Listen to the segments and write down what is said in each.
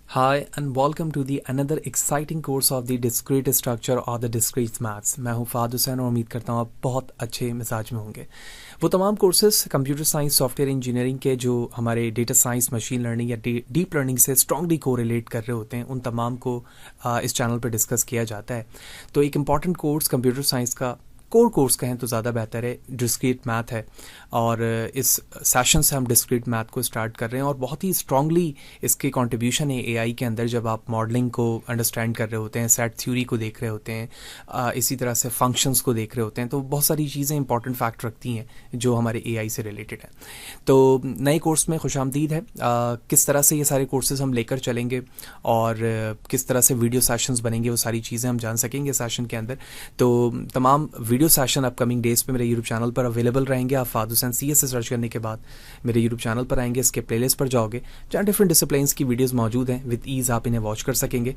Hi and welcome to the another exciting course of the discrete structure or the discrete maths। मैं हूं Fahd Hussain और उम्मीद करता हूं आप बहुत अच्छे मिजाज में होंगे। वो तमाम courses computer science, software engineering के जो हमारे डेटा साइंस, मशीन लर्निंग या डीप लर्निंग से स्ट्रांगली कोरिलेट कर रहे होते हैं, उन तमाम को इस चैनल पर डिस्कस किया जाता है। तो एक इम्पॉर्टेंट कोर्स कंप्यूटर साइंस का कोर कोर्स कहें तो ज़्यादा बेहतर है, डिस्क्रीट मैथ है। और इस सेशन से हम डिस्क्रीट मैथ को स्टार्ट कर रहे हैं और बहुत ही स्ट्रांगली इसके कंट्रीब्यूशन है एआई के अंदर। जब आप मॉडलिंग को अंडरस्टैंड कर रहे होते हैं, सेट थ्योरी को देख रहे होते हैं, इसी तरह से फंक्शंस को देख रहे होते हैं, तो बहुत सारी चीज़ें इंपॉर्टेंट फैक्ट रखती हैं जो हमारे एआई से रिलेटेड हैं। तो नए कोर्स में खुशामदीद है। किस तरह से ये सारे कोर्सेज हम लेकर चलेंगे और किस तरह से वीडियो सेशंस बनेंगे, वो सारी चीज़ें हम जान सकेंगे सेशन के अंदर। तो तमाम वीडियो सेशन अपकमिंग डेज पे मेरे यूट्यूब चैनल पर अवेलेबल रहेंगे। आप फाद हुसैन CS से सर्च करने के बाद मेरे यूट्यूब चैनल पर आएंगे, इसके प्लेलिस्ट पर जाओगे जहाँ डिफरेंट डिसिप्लिन्स की वीडियोस मौजूद हैं। विद ईज़ आप इन्हें वॉच कर सकेंगे।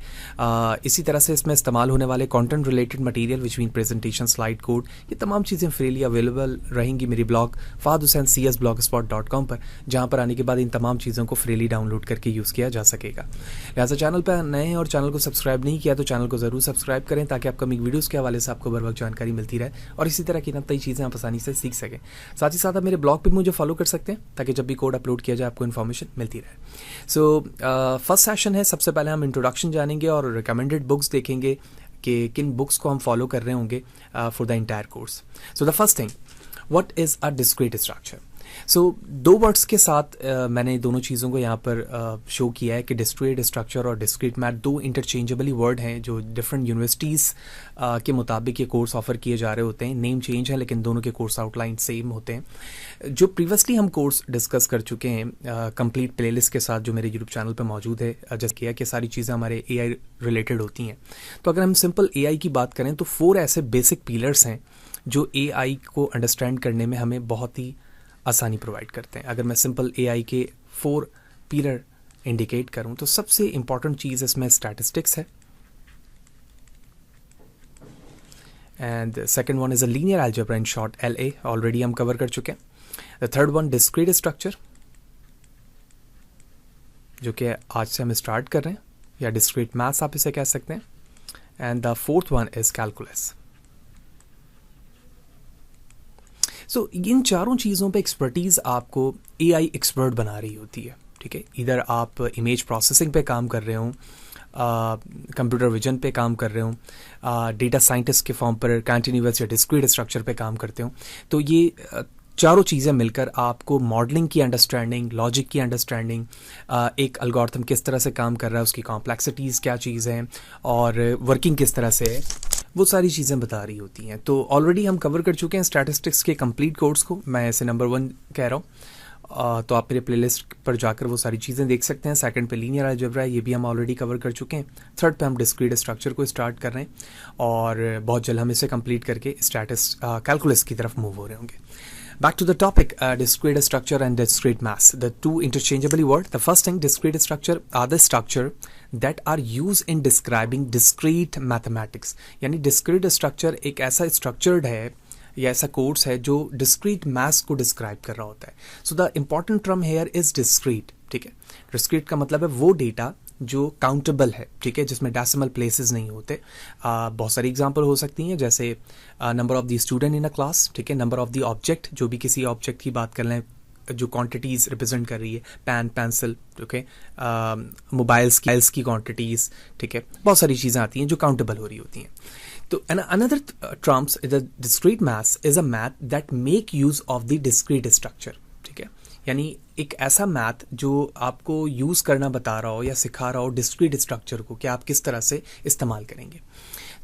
इसी तरह से इसमें इस्तेमाल होने वाले content related material which mean presentation, slide code, ये तमाम चीज़ें फ्रीली अवेलेबल रहेंगी मेरी ब्लॉग fadhusaincs blogspot.com पर, जहाँ पर आने के बाद इन तमाम चीज़ों को फ्रीली डाउनलोड करके यूज़ किया जा सकेगा। लिहाजा चैनल पर नए हैं और चैनल को सब्सक्राइब नहीं किया तो चैनल को ज़रूर सब्सक्राइब करें ताकि अपकमिंग वीडियोज़ के हवाले से आपको बर वक्त जानकारी मिलती रहे और इसी तरह की नई चीज़ें आप आसानी से सीख सकें। साथ ही साथ आप मेरे ब्लॉग पे मुझे फॉलो कर सकते हैं ताकि जब भी कोड अपलोड किया जाए आपको इन्फॉर्मेशन मिलती रहे। सो फर्स्ट सेशन है। सबसे पहले हम इंट्रोडक्शन जानेंगे और रिकमेंडेड बुक्स देखेंगे कि किन बुक्स को हम फॉलो कर रहे होंगे for the entire course. So the first thing, what is a discrete structure. So दो वर्ड्स के साथ मैंने दोनों चीज़ों को यहाँ पर शो किया है कि डिस्क्रीट स्ट्रक्चर और डिस्क्रीट मैथ दो इंटरचेंजेबली वर्ड हैं जो डिफरेंट यूनिवर्सिटीज़ के मुताबिक ये कोर्स ऑफर किए जा रहे होते हैं। नेम चेंज है लेकिन दोनों के कोर्स आउटलाइन सेम होते हैं। जो प्रीवियसली हम कोर्स डिस्कस कर चुके हैं कंप्लीट प्लेलिस्ट के साथ जो मेरे यूट्यूब चैनल पर मौजूद है, जैसे किया कि सारी चीज़ें हमारे AI रिलेटेड होती हैं। तो अगर हम सिंपल AI की बात करें तो 4 ऐसे बेसिक पिलर्स हैं जो AI को अंडरस्टैंड करने में हमें बहुत ही आसानी प्रोवाइड करते हैं। अगर मैं सिंपल AI के 4 पिलर इंडिकेट करूं तो सबसे इंपॉर्टेंट चीज़ इसमें स्टैटिस्टिक्स है, and second one is a linear algebra, in short LA, already हम कवर कर चुके हैं। The third one discrete structure, जो कि आज से हम स्टार्ट कर रहे हैं, या डिस्क्रीट मैथ्स आप इसे कह सकते हैं। And the fourth one is calculus. So इन चारों चीज़ों पे एक्सपर्टीज़ आपको AI एक्सपर्ट बना रही होती है। ठीक है, इधर आप इमेज प्रोसेसिंग पे काम कर रहे हो, कंप्यूटर विजन पे काम कर रहे हो, डेटा साइंटिस्ट के फॉर्म पर कंटिन्यूअस या डिस्क्रीट स्ट्रक्चर पे काम करते हो, तो ये चारों चीज़ें मिलकर आपको मॉडलिंग की अंडरस्टैंडिंग, लॉजिक की अंडरस्टैंडिंग, एक एल्गोरिथम किस तरह से काम कर रहा है, उसकी कॉम्प्लेक्सिटीज़ क्या चीज़ हैं और वर्किंग किस तरह से है, वो सारी चीज़ें बता रही होती हैं। तो ऑलरेडी हम कवर कर चुके हैं स्टैटिस्टिक्स के कंप्लीट कोर्स को, मैं ऐसे नंबर 1 कह रहा हूँ। तो आप मेरे प्लेलिस्ट पर जाकर वो सारी चीज़ें देख सकते हैं। सेकंड पे लीनियर अलजेब्रा है, ये भी हम ऑलरेडी कवर कर चुके हैं। थर्ड पे हम डिस्क्रीट स्ट्रक्चर को स्टार्ट कर रहे हैं और बहुत जल्द हम इसे कंप्लीट करके कैलकुलस की तरफ मूव हो रहे होंगे। Back to the topic, discrete structure and discrete mass, the two interchangeably words. The first thing, discrete structure are the structure that are used in describing discrete mathematics. यानी discrete structure एक ऐसा structured है या ऐसा course है जो discrete mass को describe कर रहा होता है। So the important term here is discrete. ठीक है, डिस्क्रीट का मतलब है वो डेटा जो काउंटेबल है, ठीक है, जिसमें डेसिमल प्लेसेस नहीं होते। बहुत सारी एग्जांपल हो सकती हैं, जैसे number of the student in a class, ठीक है, नंबर ऑफ द ऑब्जेक्ट, जो भी किसी ऑब्जेक्ट की बात कर लें जो क्वांटिटीज़ रिप्रेजेंट कर रही है, पेन, पेंसिल, ठीक है, मोबाइल्स की क्वांटिटीज़, ठीक है, बहुत सारी चीज़ें आती हैं जो काउंटेबल हो रही होती हैं। तो another terms, the discrete maths is a math that make use of the discrete structure. ठीक है, यानी एक ऐसा मैथ जो आपको यूज़ करना बता रहा हो या सिखा रहा हो डिस्क्रीट स्ट्रक्चर को कि आप किस तरह से इस्तेमाल करेंगे।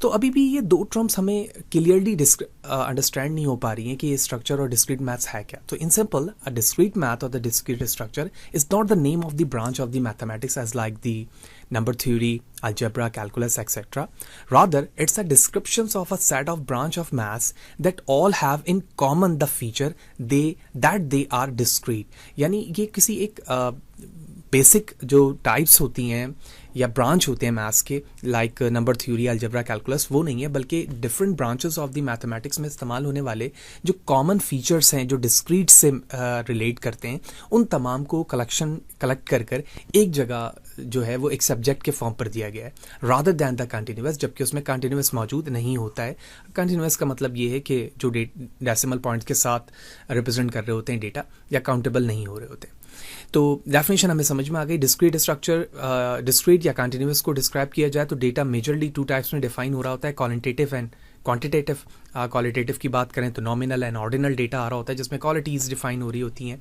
तो अभी भी ये दो टर्म्स हमें क्लियरली अंडरस्टैंड नहीं हो पा रही हैं कि ये स्ट्रक्चर और डिस्क्रीट मैथ्स है क्या। तो in simple, a discrete math और the discrete structure is not the name of the branch of the mathematics as like the number theory, algebra, calculus, etc. Rather, it's a descriptions of a set of branch of maths that all have in common the feature that they are discrete. यानी ये किसी एक basic जो types होती हैं या branch होते हैं मैथ्स के, like number theory, algebra, calculus, वो नहीं है, बल्कि different branches of the mathematics में इस्तेमाल होने वाले जो कॉमन फीचर्स हैं जो डिस्क्रीट से रिलेट करते हैं, उन तमाम को कलेक्ट कर एक जगह जो है वो एक सब्जेक्ट के फॉर्म पर दिया गया है, रादर दैन द कंटिन्यूअस, जबकि उसमें कंटिन्यूअस मौजूद नहीं होता है। कंटिन्यूअस का मतलब ये है कि जो डेसिमल पॉइंट्स के साथ रिप्रेजेंट कर रहे होते हैं डेटा, या काउंटेबल नहीं हो रहे होते। तो डेफिनेशन हमें समझ में आ गई। डिस्क्रीट स्ट्रक्चर, डिस्क्रीट या कंटिन्यूअस को डिस्क्राइब किया जाए तो डेटा मेजरली 2 टाइप्स में डिफाइन हो रहा होता है, क्वालिटेटिव एंड क्वांटिटेटिव। क्वालिटेटिव की बात करें तो नॉमिनल एंड ऑर्डिनल डेटा आ रहा होता है, जिसमें क्वालिटीज़ डिफाइन हो रही होती हैं,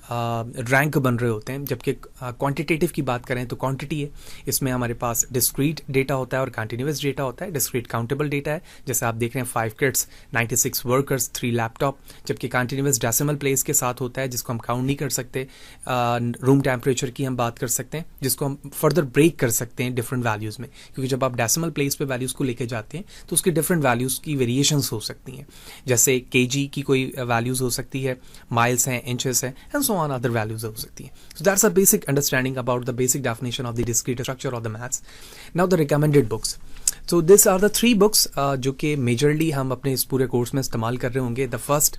रैंक बन रहे होते हैं। जबकि क्वांटिटेटिव की बात करें तो क्वांटिटी है, इसमें हमारे पास डिस्क्रीट डेटा होता है और कंटिन्यूअस डेटा होता है। डिस्क्रीट काउंटेबल डेटा है, जैसे आप देख रहे हैं 5 किड्स, 96 वर्कर्स, 3 लैपटॉप। जबकि कंटिन्यूअस डेसिमल प्लेस के साथ होता है, जिसको हम काउंट नहीं कर सकते। रूम टेम्परेचर की हम बात कर सकते हैं, जिसको हम फर्दर ब्रेक कर सकते हैं डिफरेंट वैल्यूज़ में, क्योंकि जब आप डेसिमल प्लेस पे वैल्यूज़ को लेके जाते हैं तो उसकी डिफरेंट वैल्यूज़ की वेरिएशंस हो सकती हैं, जैसे केजी की कोई वैल्यूज़ हो सकती है, माइल्स हैं, इंचेस हैं, and so on other values हो सकती हैं। So that's a basic understanding about the basic definition of the discrete structure of the maths. Now the recommended books. So these are the 3 books जो कि majorly हम अपने इस पूरे course में इस्तेमाल कर रहे होंगे। The first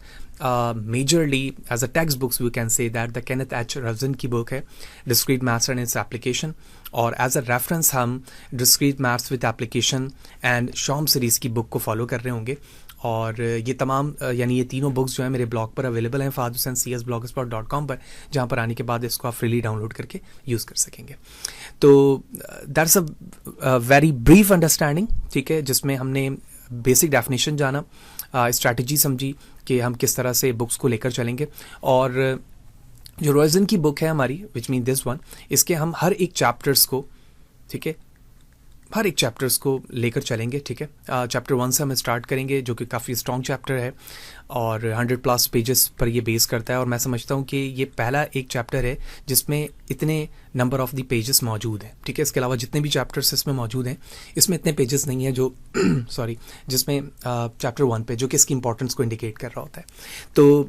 majorly as a text books we can say that the Kenneth H Rosen की बुक है discrete maths and its application, और एज अ रेफरेंस हम discrete maths with application and Schaum series की book को follow कर रहे होंगे। और ये तमाम यानी ये तीनों बुक्स जो है मेरे ब्लॉग पर अवेलेबल हैं, fahadhussaincs.blogspot.com पर, जहाँ पर आने के बाद इसको आप फ्रीली डाउनलोड करके यूज़ कर सकेंगे। तो that's a very brief understanding, ठीक है, जिसमें हमने बेसिक डेफिनेशन जाना, स्ट्रैटेजी समझी कि हम किस तरह से बुक्स को लेकर चलेंगे। और जो रॉयजन की बुक है हमारी, विच मीन दिस वन, इसके हम हर एक चैप्टर्स को, ठीक है, हर एक चैप्टर्स को लेकर चलेंगे, ठीक है। चैप्टर 1 से हम स्टार्ट करेंगे, जो कि काफ़ी स्ट्रॉन्ग चैप्टर है और 100+ पेजेस पर ये बेस करता है। और मैं समझता हूँ कि ये पहला एक चैप्टर है जिसमें इतने नंबर ऑफ द पेजेस मौजूद हैं, ठीक है। इसके अलावा जितने भी चैप्टर्स इसमें मौजूद हैं, इसमें इतने पेजेस नहीं है जो सॉरी जिसमें चैप्टर 1 पे, जो कि इसकी इंपॉर्टेंस को इंडिकेट कर रहा होता है। तो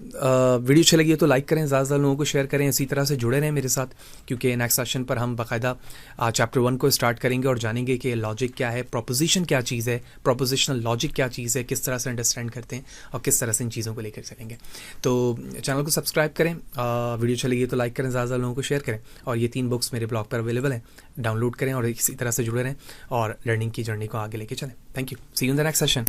वीडियो अच्छी लगी है तो लाइक करें, ज़्यादा लोगों को शेयर करें, इसी तरह से जुड़े रहें मेरे साथ, क्योंकि नेक्स्ट सेशन पर हम बाकायदा चैप्टर 1 को स्टार्ट करेंगे और जानेंगे कि लॉजिक क्या है, प्रोपोजिशन क्या चीज़ है, प्रोपोजिशनल लॉजिक क्या चीज़ है, किस तरह से अंडरस्टैंड करते हैं और किस तरह से इन चीज़ों को लेकर चलेंगे। तो चैनल को सब्सक्राइब करें, वीडियो चली गई तो लाइक करें, ज़्यादा लोगों को शेयर करें, और ये 3 बुक्स मेरे ब्लॉग पर अवेलेबल हैं, डाउनलोड करें और इसी तरह से जुड़े रहें और लर्निंग की जर्नी को आगे लेके चलें। Thank you, see you in the next session.